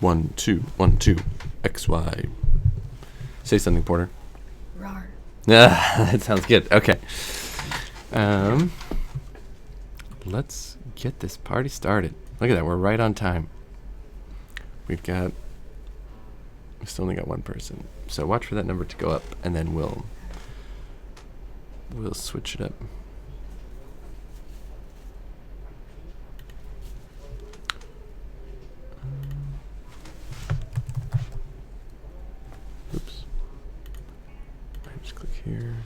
1, 2, 1, 2. XY. Say something, Porter. Rar. That sounds good. Okay. Let's get this party started. Look at that. We're right on time. We still only got one person. So watch for that number to go up, and then we'll switch it up. Oops. I just click here.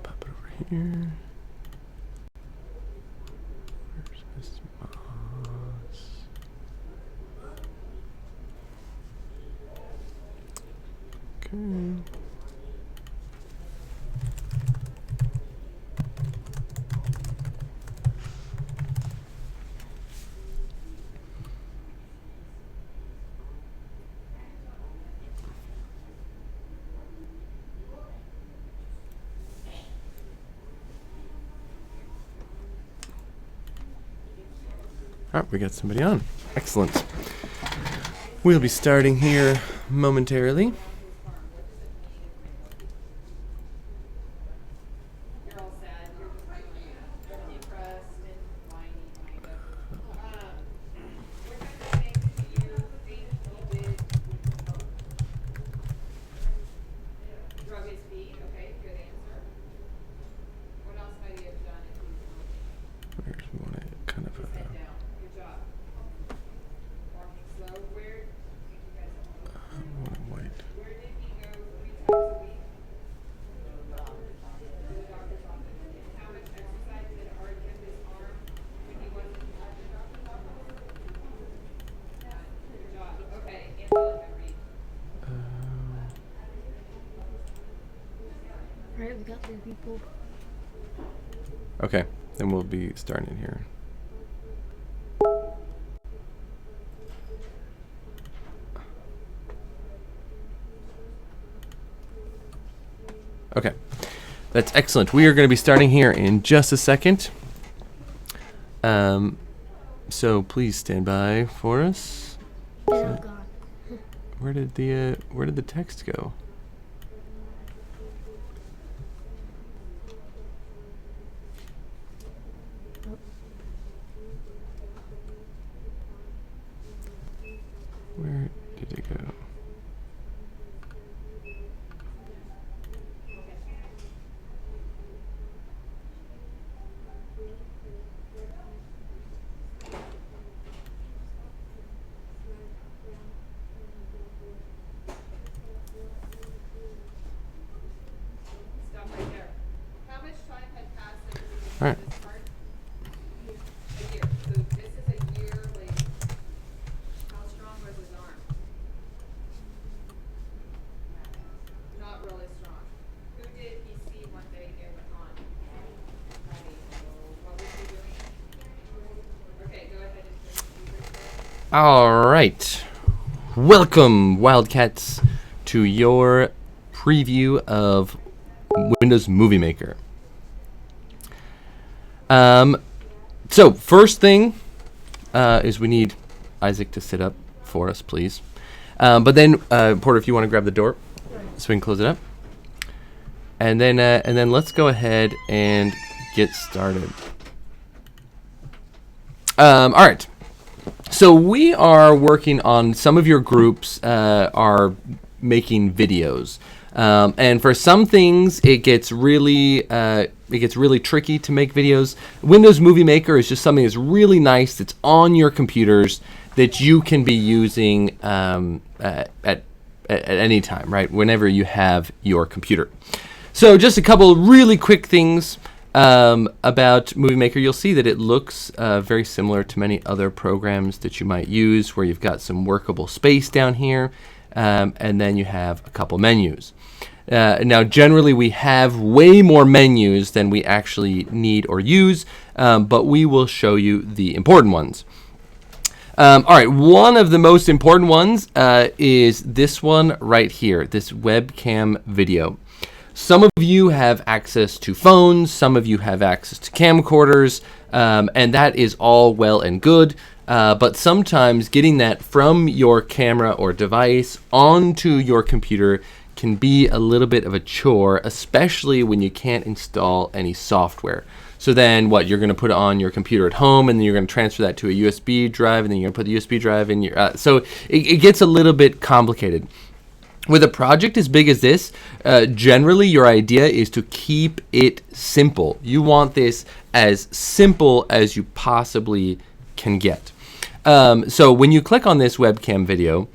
Pop it over here. Where's Miss Moss? Okay. All right, we got somebody on. Excellent. We'll be starting here momentarily. Alright, we got 3 people. Okay, then we'll be starting here. Okay, that's excellent. We are going to be starting here in just a second. So please stand by for us. They're all gone. Where did the text go? Where did it go? Stop right there. How much time had passed since this All right. part? A year. So this is a year, like, how strong was his arm? Not really strong. Who did he see one day it went on? What was he doing? Okay, go ahead and finish the research. All right. Welcome, Wildcats, to your preview of Windows Movie Maker. So first thing is we need Isaac to sit up for us, please. But then, Porter, if you want to grab the door, so we can close it up. And then let's go ahead and get started. All right. So we are working on some of your groups are making videos. And for some things, it gets really tricky to make videos. Windows Movie Maker is just something that's really nice. That's on your computers that you can be using at any time, right? Whenever you have your computer. So just a couple really quick things about Movie Maker. You'll see that it looks very similar to many other programs that you might use, where you've got some workable space down here, and then you have a couple menus. Now, generally, we have way more menus than we actually need or use, but we will show you the important ones. All right, one of the most important ones is this one right here, this webcam video. Some of you have access to phones, some of you have access to camcorders, and that is all well and good. But sometimes getting that from your camera or device onto your computer can be a little bit of a chore, especially when you can't install any software. So then what, you're going to put it on your computer at home, and then you're going to transfer that to a USB drive, and then you're going to put the USB drive in your... so it gets a little bit complicated. With a project as big as this, generally your idea is to keep it simple. You want this as simple as you possibly can get. So when you click on this webcam video,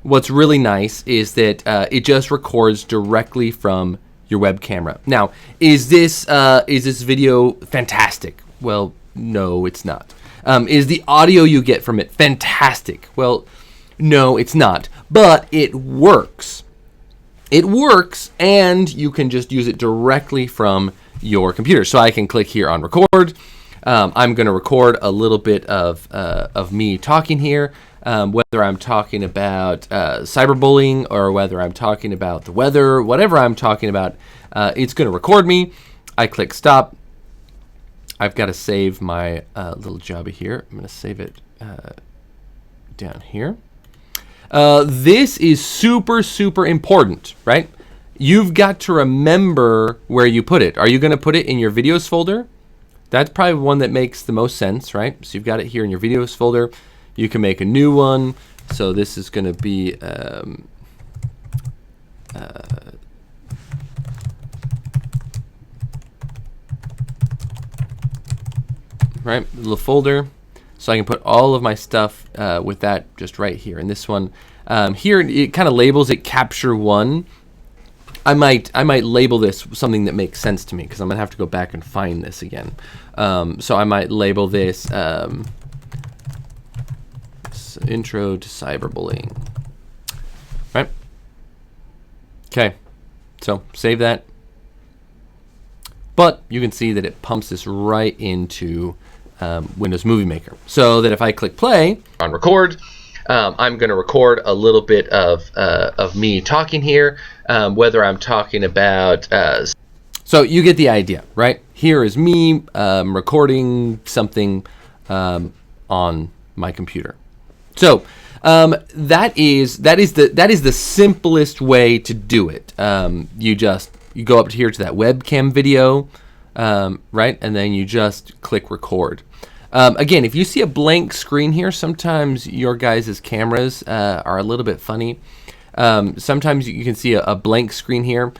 what's really nice is that it just records directly from your web camera. Now, is this video fantastic? Well, no, it's not. Is the audio you get from it fantastic? Well, no, it's not. But it works. It works, and you can just use it directly from your computer. So I can click here on record. I'm going to record a little bit of me talking here, whether I'm talking about cyberbullying or whether I'm talking about the weather, whatever I'm talking about, it's going to record me. I click stop. I've got to save my little jobby here. I'm going to save it down here. This is super, super important, right? You've got to remember where you put it. Are you going to put it in your videos folder? That's probably one that makes the most sense, right? So you've got it here in your videos folder. You can make a new one. So this is going to be right, a little folder. So I can put all of my stuff with that just right here. And this one here, it kind of labels it capture one. I might label this something that makes sense to me, because I'm gonna have to go back and find this again. So I might label this intro to cyberbullying. Right? Okay. So save that. But you can see that it pumps this right into Windows Movie Maker, so that if I click play on record, I'm going to record a little bit of me talking here, whether I'm talking about... So you get the idea, right? Here is me recording something on my computer. So that is the simplest way to do it. You go up here to that webcam video, right, and then you just click record. Again, if you see a blank screen here, sometimes your guys' cameras are a little bit funny. Sometimes you can see a blank screen here.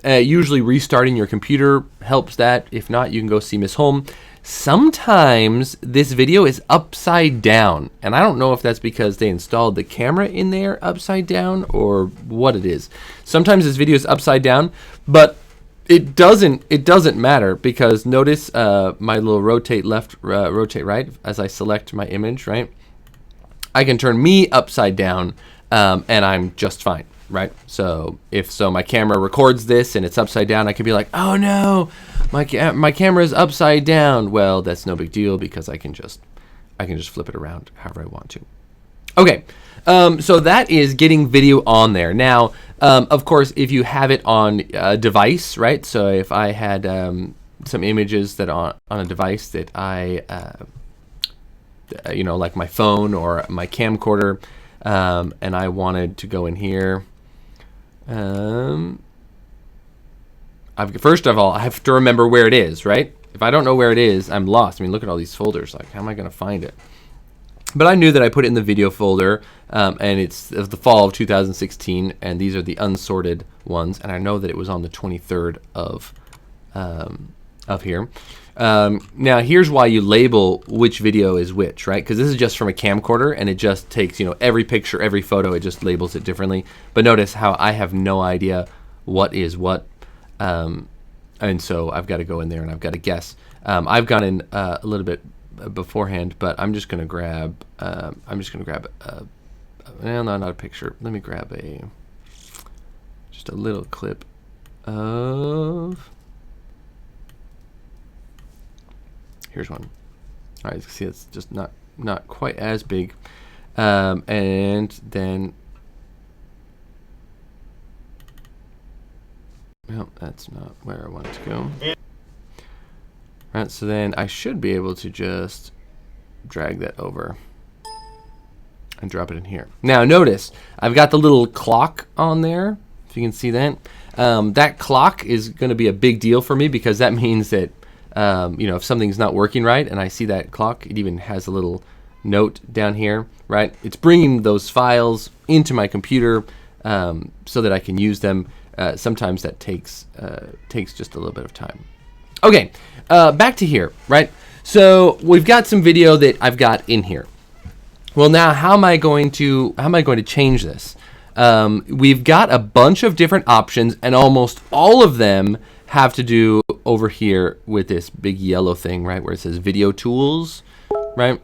Usually restarting your computer helps that. If not, you can go see Miss Home. Sometimes this video is upside down, and I don't know if that's because they installed the camera in there upside down or what it is. Sometimes this video is upside down, but it doesn't matter, because notice my little rotate left, rotate right as I select my image, right? I can turn me upside down, and I'm just fine, right? So if my camera records this and it's upside down, I can be like, oh no, my camera is upside down. Well, that's no big deal, because I can just flip it around however I want to. Okay, so that is getting video on there. Now, of course, if you have it on a device, right? So if I had some images that on a device that I, like my phone or my camcorder, and I wanted to go in here, first of all, I have to remember where it is, right? If I don't know where it is, I'm lost. I mean, look at all these folders. Like, how am I going to find it? But I knew that I put it in the video folder, and it's of the fall of 2016, and these are the unsorted ones, and I know that it was on the 23rd of here. Now, here's why you label which video is which, right? Because this is just from a camcorder, and it just takes, every picture, every photo, it just labels it differently. But notice how I have no idea what is what, and so I've got to go in there and I've got to guess. I've gone in a little bit beforehand, but I'm just gonna grab no, not a picture. Let me grab just a little clip of. Here's one. All right, you can see it's just not quite as big, and then. Well, that's not where I want it to go. All right, so then I should be able to just drag that over and drop it in here. Now notice I've got the little clock on there, if you can see that. That clock is going to be a big deal for me because that means that if something's not working right and I see that clock, it even has a little note down here, right? It's bringing those files into my computer so that I can use them. Sometimes that takes just a little bit of time. Okay, back to here, right? So we've got some video that I've got in here. Well, now how am I going to change this? We've got a bunch of different options, and almost all of them have to do over here with this big yellow thing, right, where it says Video Tools, right?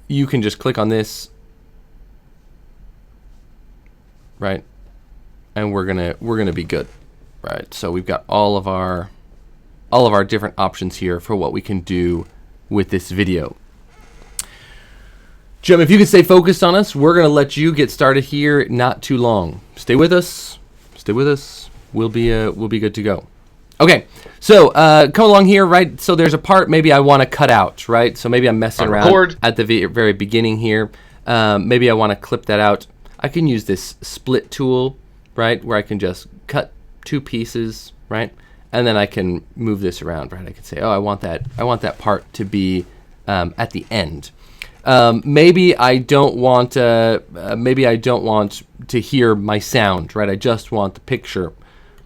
You can just click on this, right, and we're gonna be good, right? So we've got all of our different options here for what we can do with this video. Jim, if you could stay focused on us, we're going to let you get started here not too long. Stay with us. Stay with us. We'll be good to go. Okay, so come along here, right? So there's a part maybe I want to cut out, right? So maybe I'm messing around at the very beginning here. Maybe I want to clip that out. I can use this split tool, right, where I can just cut two pieces, right? And then I can move this around, right? I can say, oh, I want that part to be at the end. Maybe I don't want to hear my sound, right? I just want the picture,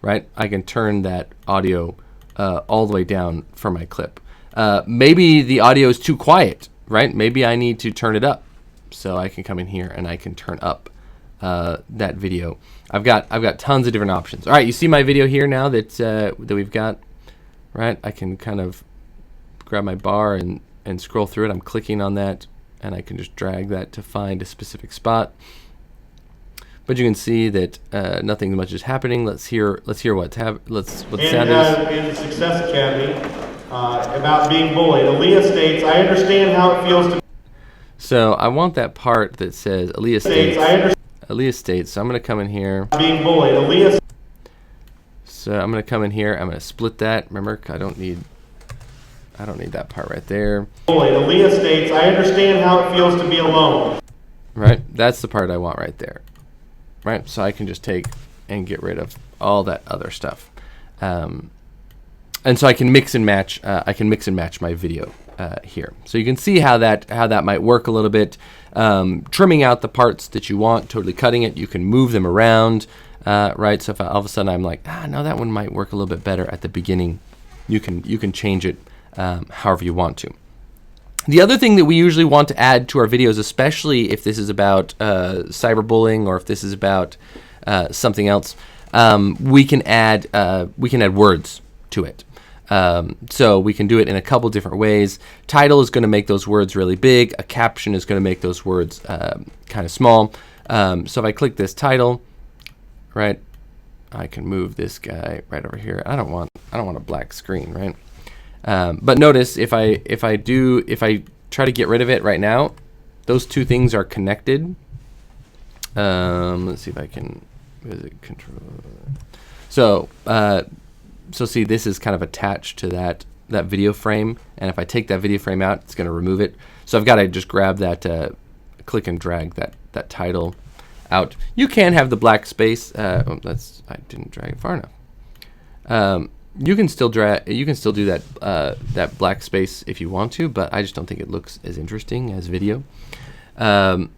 right? I can turn that audio all the way down for my clip. Maybe the audio is too quiet, right? Maybe I need to turn it up, so I can come in here and I can turn up that video. I've got tons of different options. All right, you see my video here now that we've got, right? I can kind of grab my bar and scroll through it. I'm clicking on that, and I can just drag that to find a specific spot. But you can see that nothing much is happening. Let's hear what the sound is. In the Success Academy about being bullied, Aaliyah states, "I understand how it feels to." So I want that part that says Aaliyah states. Aaliyah states. So I'm going to come in here. Being bullied, Aaliyah. So I'm going to come in here. I'm going to split that. Remember, I don't need that part right there. Aaliyah states, "I understand how it feels to be alone." Right? That's the part I want right there. Right? So I can just take and get rid of all that other stuff. And so I can mix and match my video here. So you can see how that might work a little bit. Trimming out the parts that you want, totally cutting it. You can move them around, right? So if all of a sudden I'm like, no, that one might work a little bit better at the beginning, you can change it however you want to. The other thing that we usually want to add to our videos, especially if this is about cyberbullying or if this is about something else, we can add words to it. So we can do it in a couple different ways. Title is going to make those words really big. A caption is going to make those words kind of small. So if I click this title, right, I can move this guy right over here. I don't want a black screen, right? But notice if I try to get rid of it right now, those two things are connected. Let's see if I can. Is it control? So see, this is kind of attached to that video frame, and if I take that video frame out, it's going to remove it. So I've got to just grab that, click and drag that title out. You can have the black space. I didn't drag it far enough. You can still do that black space if you want to, but I just don't think it looks as interesting as video. And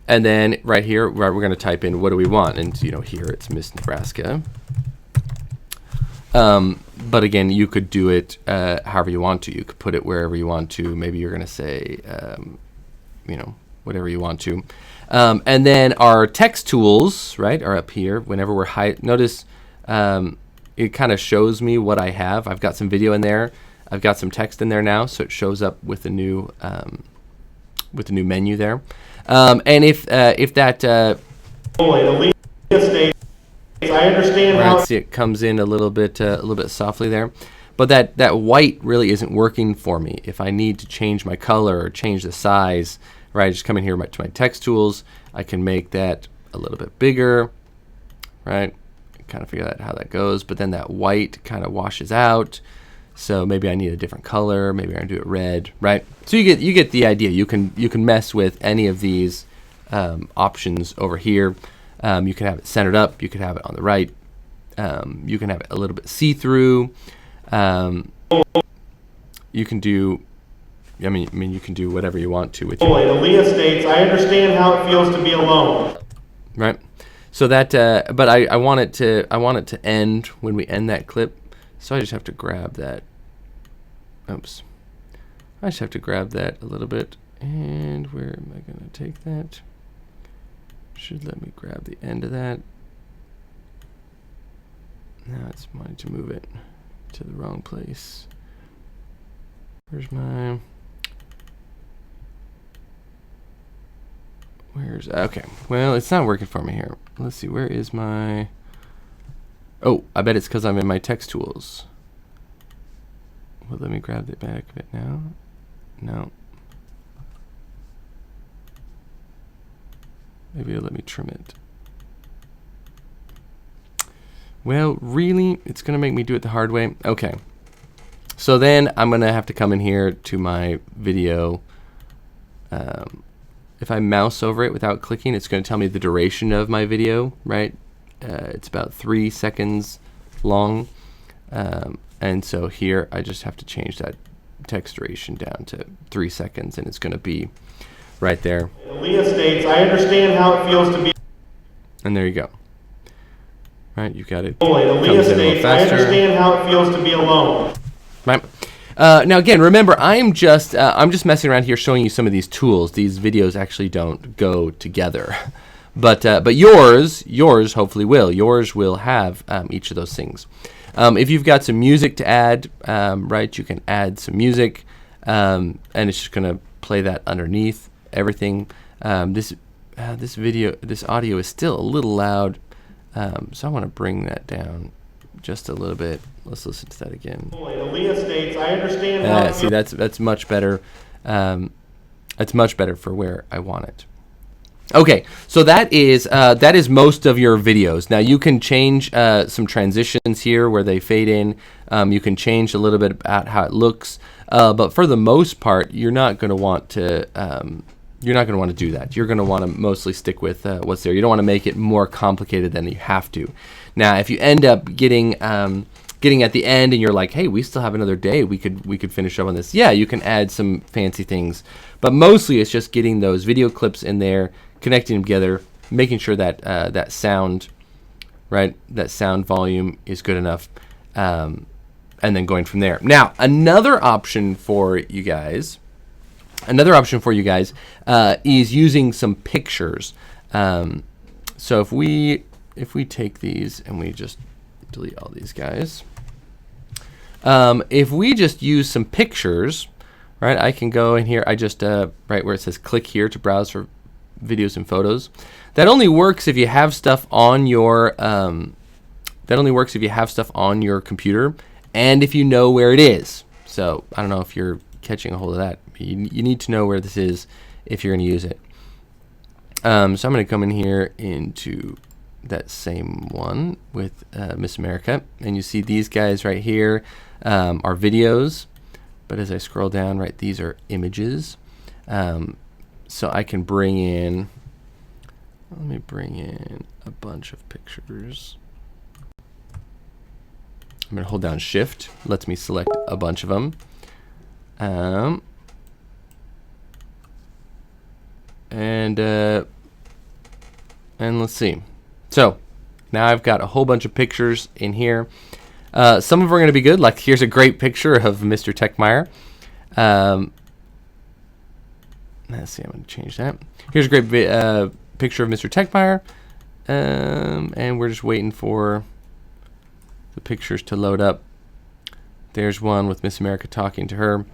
then right here, we're going to type in what do we want, and here it's Miss Nebraska. But again, you could do it however you want to. You could put it wherever you want to. Maybe you're going to say, whatever you want to. And then our text tools, right, are up here. Whenever we're notice it kind of shows me what I have. I've got some video in there. I've got some text in there now, so it shows up with the new menu there. And if that States, I understand how. Right, see it comes in a little bit softly there, but that white really isn't working for me. If I need to change my color or change the size, right, I just come in here to my text tools. I can make that a little bit bigger, right? Kind of figure out how that goes, but then that white kind of washes out. So maybe I need a different color. Maybe I can do it red, right? So you get the idea. You can mess with any of these options over here. You can have it centered up. You can have it on the right. You can have it a little bit see-through. You can do. I mean, you can do whatever you want to with your. Aaliyah states, I understand how it feels to be alone. Right. So that, but I want it to end when we end that clip. So I just have to grab that. Oops. I just have to grab that a little bit. And where am I going to take that? Should let me grab the end of that. Now it's wanting to move it to the wrong place. Where's my... Okay, well, it's not working for me here. Let's see, where is my... Oh, I bet it's because I'm in my text tools. Well, let me grab the back of it now. No. Maybe it'll let me trim it. Well, really? It's going to make me do it the hard way? Okay. So then I'm going to have to come in here to my video. If I mouse over it without clicking, it's going to tell me the duration of my video, right? It's about 3 seconds long. And so here I just have to change that text duration down to 3 seconds, and it's going to be right there. Aaliyah states, I understand how it feels to be. And there you go. Right, you got it. Aaliyah states, I understand how it feels to be alone. Right. Now again, remember, I'm just messing around here, showing you some of these tools. These videos actually don't go together, but yours hopefully will. Yours will have each of those things. If you've got some music to add, right, you can add some music, and it's just gonna play that underneath everything. This audio is still a little loud, so I want to bring that down just a little bit. Let's listen to that again. Aaliyah states, I understand how See, that's much better. That's much better for where I want it. Okay, so that is most of your videos. Now you can change some transitions here where they fade in. You can change a little bit about how it looks, but for the most part, you're not going to want to. You're not going to want to do that. You're going to want to mostly stick with what's there. You don't want to make it more complicated than you have to. Now, if you end up getting at the end and you're like, hey, we still have another day, we could finish up on this. Yeah, you can add some fancy things, but mostly it's just getting those video clips in there, connecting them together, making sure that that sound, right, that sound volume is good enough, and then going from there. Now, another option for you guys is using some pictures. So if we take these and we just delete all these guys, if we just use some pictures, right, I can go in here. I just right where it says click here to browse for videos and photos. That only works if you have stuff on your computer and if you know where it is. So I don't know if you're catching a hold of that. You need to know where this is if you're going to use it. So I'm going to come in here into that same one with Miss America, and you see these guys right here are videos, but as I scroll down, right, these are images. So I can bring in, let me bring in a bunch of pictures. I'm going to hold down Shift, lets me select a bunch of them. And let's see. So now I've got a whole bunch of pictures in here. Some of them are going to be good. Like here's a great picture of Mr. Techmeyer. Let's see. I'm going to change that. Here's a great picture of Mr. Techmeyer, and we're just waiting for the pictures to load up. There's one with Miss America talking to her.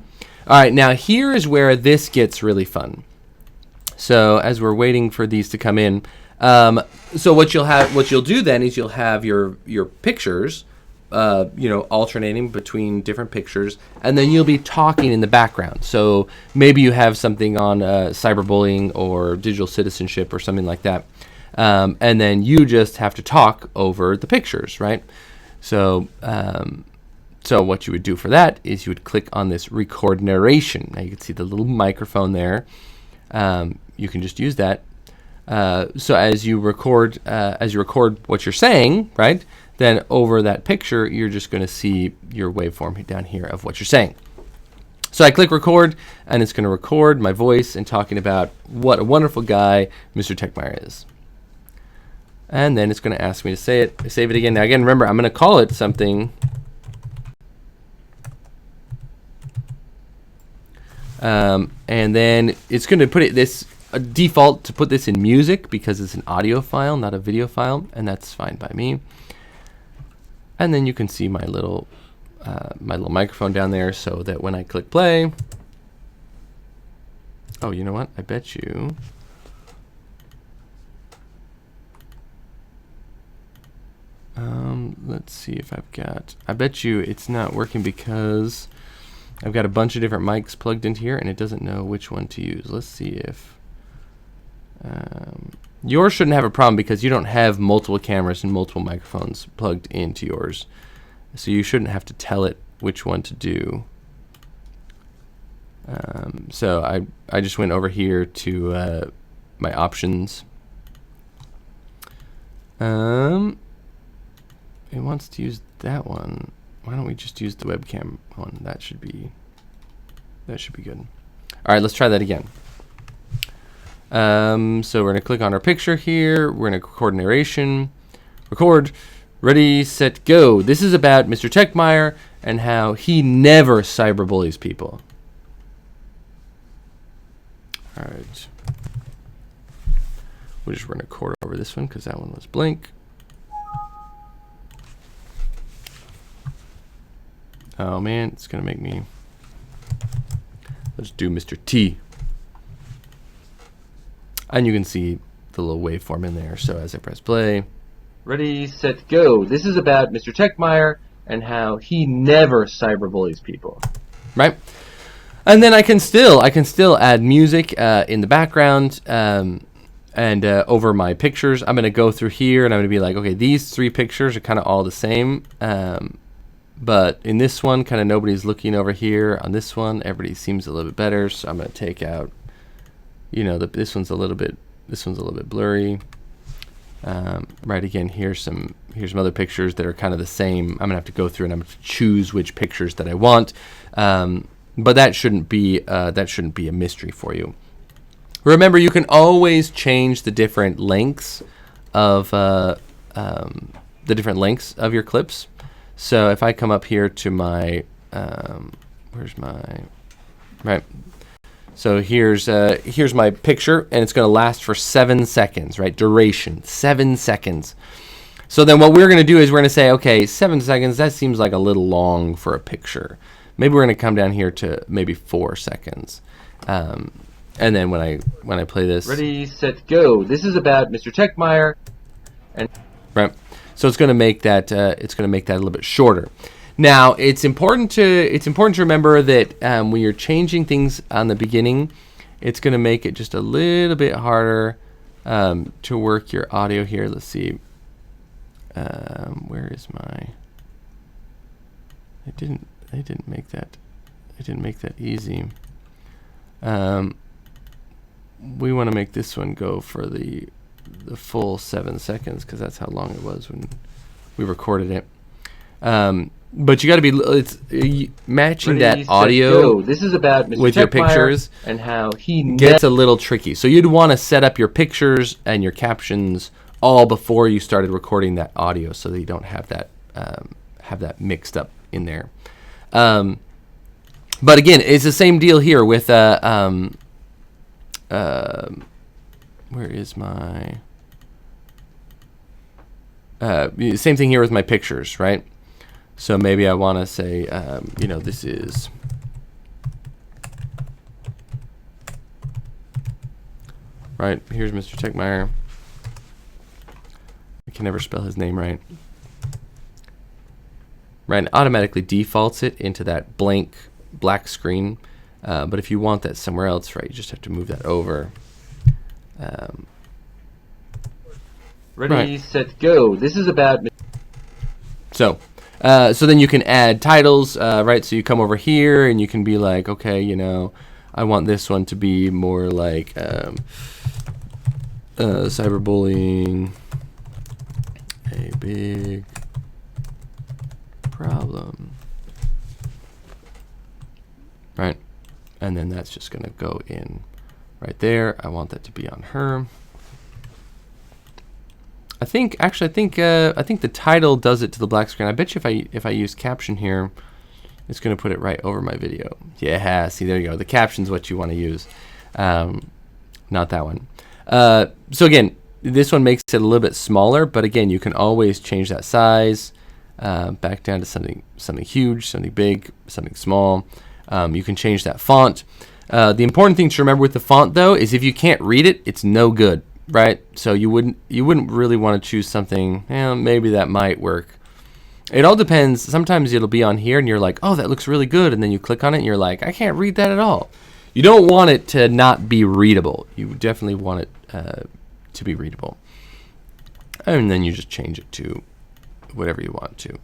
All right, now here is where this gets really fun. So as we're waiting for these to come in, So what you'll do then is you'll have your pictures, alternating between different pictures, and then you'll be talking in the background. So maybe you have something on cyberbullying or digital citizenship or something like that, and then you just have to talk over the pictures, right? So what you would do for that is you would click on this record narration. Now you can see the little microphone there. You can just use that. So as you record what you're saying, right, then over that picture, you're just going to see your waveform down here of what you're saying. So I click record, and it's going to record my voice and talking about what a wonderful guy Mr. Techmeyer is. And then it's going to ask me to save it again. Now again, remember, I'm going to call it something. And then it's going to put it a default to put this in music because it's an audio file, not a video file, and that's fine by me. And then you can see my little microphone down there, so that when I click play, oh, you know what? I bet you. Let's see if I bet you it's not working because I've got a bunch of different mics plugged into here, and it doesn't know which one to use. Let's see if yours shouldn't have a problem because you don't have multiple cameras and multiple microphones plugged into yours, so you shouldn't have to tell it which one to do. So I just went over here to my options. It wants to use that one. Why don't we just use the webcam one? That should be good. All right, let's try that again. So we're gonna click on our picture here. We're gonna record narration. Record. Ready, set, go. This is about Mr. Techmeyer and how he never cyberbullies people. All right. We're just gonna record over this one because that one was blank. Oh man, it's gonna make me. Let's do Mr. T. And you can see the little waveform in there. So as I press play, ready, set, go. This is about Mr. Techmeyer and how he never cyberbullies people, right? And then I can still add music in the background and over my pictures. I'm gonna go through here and I'm gonna be like, okay, these three pictures are kind of all the same. But in this one, kind of nobody's looking over here. On this one, everybody seems a little bit better. So I'm going to take out, this one's a little bit blurry. Right, again, here's some other pictures that are kind of the same. I'm going to have to go through and I'm going to choose which pictures that I want. But that shouldn't be a mystery for you. Remember, you can always change the different lengths of your clips. So if I come up here to my, right. So here's my picture, and it's going to last for 7 seconds, right? Duration, 7 seconds. So then what we're going to do is we're going to say, okay, 7 seconds, that seems like a little long for a picture. Maybe we're going to come down here to maybe 4 seconds. And then when I play this, ready, set, go. This is about Mr. Techmeyer, and right. So it's going to make that a little bit shorter. Now it's important to remember that when you're changing things on the beginning, it's going to make it just a little bit harder to work your audio here. Let's see. Where is my? I didn't make that easy. We want to make this one go for the full 7 seconds because that's how long it was when we recorded it. But you got to be matching that audio. This is about Mr. with your pictures and how he gets a little tricky. So you'd want to set up your pictures and your captions all before you started recording that audio, so that you don't have that mixed up in there. But again, it's the same deal here with where is my same thing here with my pictures, right? So maybe I want to say, this is right. Here's Mr. Techmeyer. can never spell his name right. Right, it automatically defaults it into that blank black screen. But if you want that somewhere else, right, you just have to move that over. Ready, right. set, go. This is about... So then you can add titles, right? So you come over here and you can be like, okay, you know, I want this one to be more like cyberbullying, a big problem, right? And then that's just going to go in right there. I want that to be on her. I think the title does it to the black screen. I bet you if I use caption here, it's going to put it right over my video. Yeah, see, there you go. The caption's what you want to use, not that one. So again, this one makes it a little bit smaller, but again, you can always change that size back down to something huge, something big, something small. You can change that font. The important thing to remember with the font, though, is if you can't read it, it's no good. Right, so you wouldn't really want to choose something. Maybe that might work. It all depends. Sometimes it'll be on here, and you're like, "Oh, that looks really good," and then you click on it, and you're like, "I can't read that at all." You don't want it to not be readable. You definitely want it to be readable, and then you just change it to whatever you want to.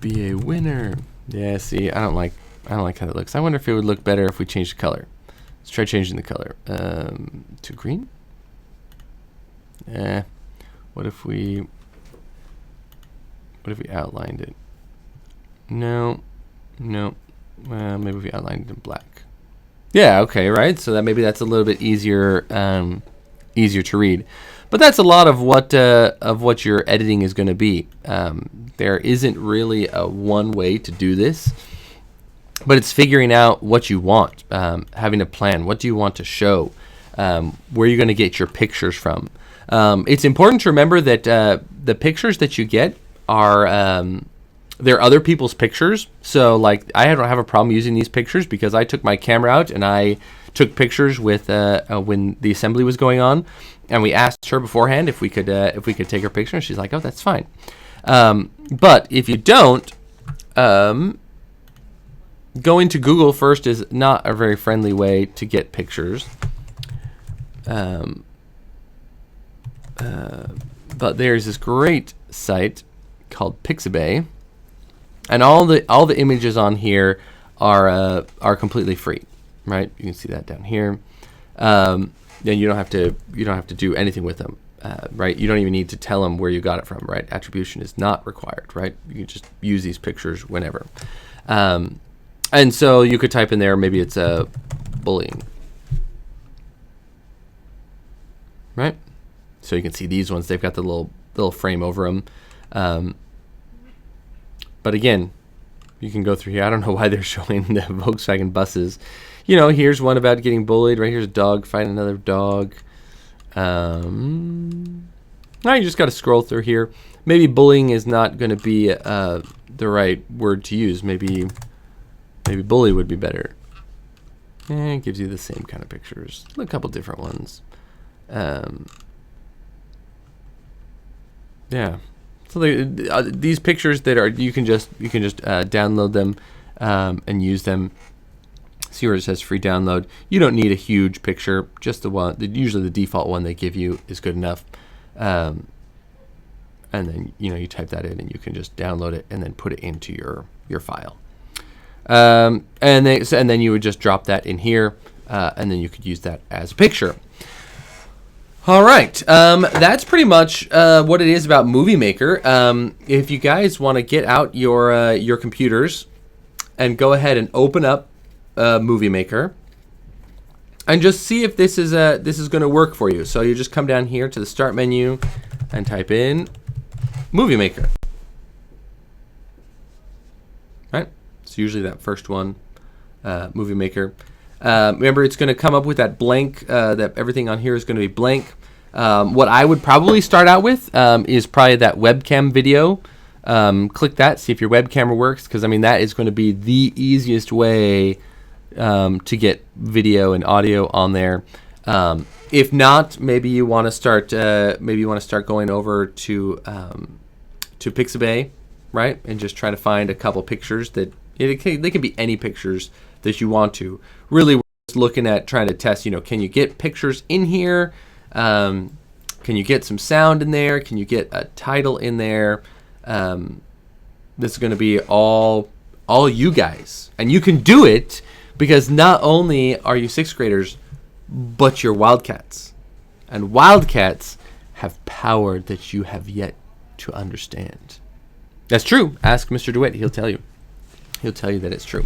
Be a winner. Yeah. See, I don't like how that looks. I wonder if it would look better if we changed the color. Let's try changing the color to green. What if we outlined it? No. Maybe if we outlined it in black. Yeah. Okay. Right. So that maybe that's a little bit easier to read. But that's a lot of what your editing is going to be. There isn't really a one way to do this. But it's figuring out what you want, having a plan. What do you want to show? Where you're going to get your pictures from. It's important to remember that the pictures that you get are they're other people's pictures. So, like, I don't have a problem using these pictures because I took my camera out and I took pictures with when the assembly was going on, and we asked her beforehand if we could take her picture, and she's like, "Oh, that's fine." But if you don't. Going to Google first is not a very friendly way to get pictures. But there's this great site called Pixabay, and all the images on here are completely free, right? You can see that down here. Then you don't have to do anything with them, right? You don't even need to tell them where you got it from, right? Attribution is not required, right? You can just use these pictures whenever. And so you could type in there, maybe it's bullying, right? So you can see these ones, they've got the little frame over them. But again, you can go through here. I don't know why they're showing the Volkswagen buses. You know, here's one about getting bullied. Right here's a dog fighting another dog. Now you just got to scroll through here. Maybe bullying is not going to be the right word to use. Maybe bully would be better. It gives you the same kind of pictures. A couple different ones. Yeah. So these pictures that are you can just download them and use them. See where it says free download. You don't need a huge picture. Just the one. Usually the default one they give you is good enough. And then you type that in and you can just download it and then put it into your file. And then you would just drop that in here, and then you could use that as a picture. All right, that's pretty much what it is about Movie Maker. If you guys want to get out your computers and go ahead and open up Movie Maker, and just see if this is going to work for you. So you just come down here to the Start menu and type in Movie Maker. Right. It's usually that first one, Movie Maker. Remember, it's going to come up with that blank, that everything on here is going to be blank. What I would probably start out with is probably that webcam video. Click that, see if your web camera works, because, I mean, that is going to be the easiest way to get video and audio on there. If not, maybe you want to start. Going over to Pixabay, right, and just try to find a couple pictures that they can be any pictures that you want to. Really, we're just looking at trying to test. Can you get pictures in here? Can you get some sound in there? Can you get a title in there? This is going to be all you guys, and you can do it because not only are you sixth graders, but you're Wildcats, and Wildcats have power that you have yet to understand. That's true. Ask Mr. DeWitt; he'll tell you. He'll tell you that it's true.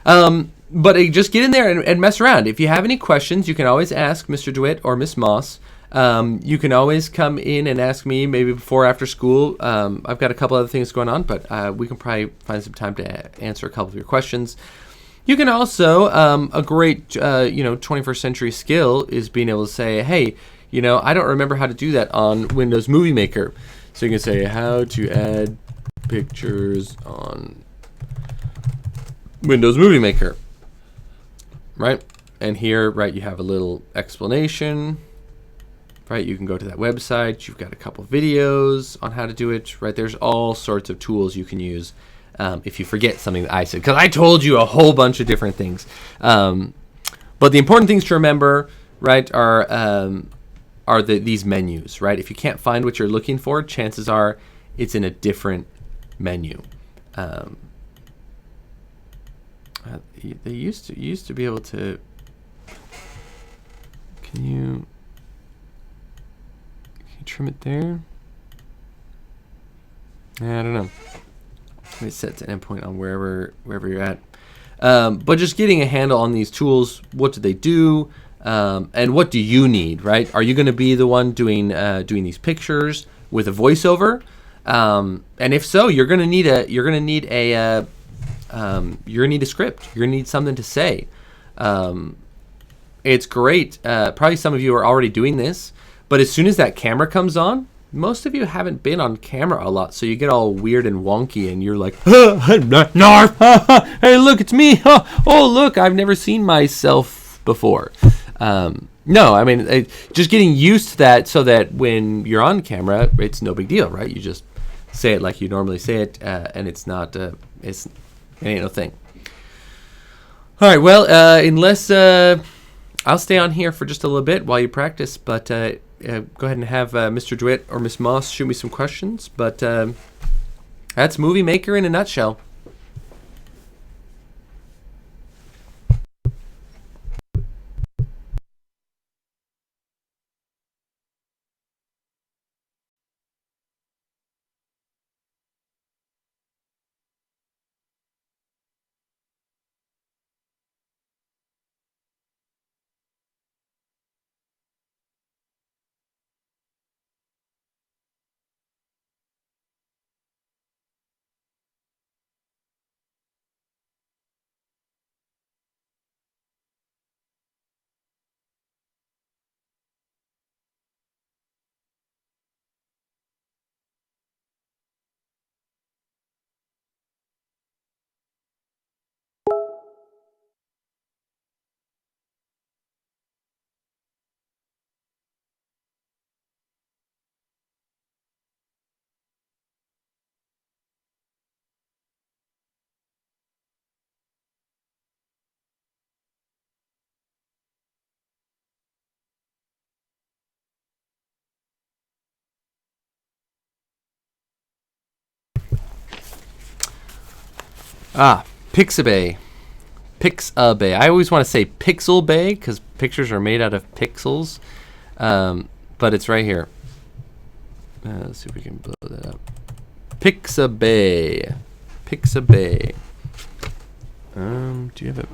But just get in there and mess around. If you have any questions, you can always ask Mr. DeWitt or Miss Moss. You can always come in and ask me maybe before or after school. I've got a couple other things going on, but we can probably find some time to answer a couple of your questions. You can also, a great 21st century skill is being able to say, hey, I don't remember how to do that on Windows Movie Maker. So you can say how to add pictures on Windows Movie Maker, right? And here, right, you have a little explanation, right? You can go to that website. You've got a couple videos on how to do it, right? There's all sorts of tools you can use if you forget something that I said, because I told you a whole bunch of different things. But the important things to remember, right, are these menus, right? If you can't find what you're looking for, chances are it's in a different menu. They used to be able to. Can you trim it there? I don't know. Let me set to endpoint on wherever you're at. But just getting a handle on these tools, what do they do, and what do you need, right? Are you going to be the one doing these pictures with a voiceover? And if so, you're going to need a script. You're going to need something to say. It's great. Probably some of you are already doing this, but as soon as that camera comes on, most of you haven't been on camera a lot, so you get all weird and wonky, and you're like, Narf, hey, look, it's me. Oh, look, I've never seen myself before. No, I mean, just getting used to that so that when you're on camera, it's no big deal, right? You just say it like you normally say it, and it's not, it ain't no thing. All right, well, unless I'll stay on here for just a little bit while you practice, but go ahead and have Mr. DeWitt or Miss Moss shoot me some questions. But that's Movie Maker in a nutshell. Pixabay. Pixabay. I always want to say Pixel Bay because pictures are made out of pixels, but it's right here. Let's see if we can blow that up. Pixabay. Pixabay. Do you have it?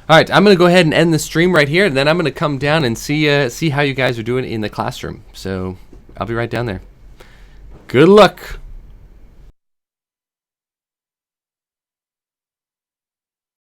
All right, I'm going to go ahead and end the stream right here, and then I'm going to come down and see how you guys are doing in the classroom. So I'll be right down there. Good luck.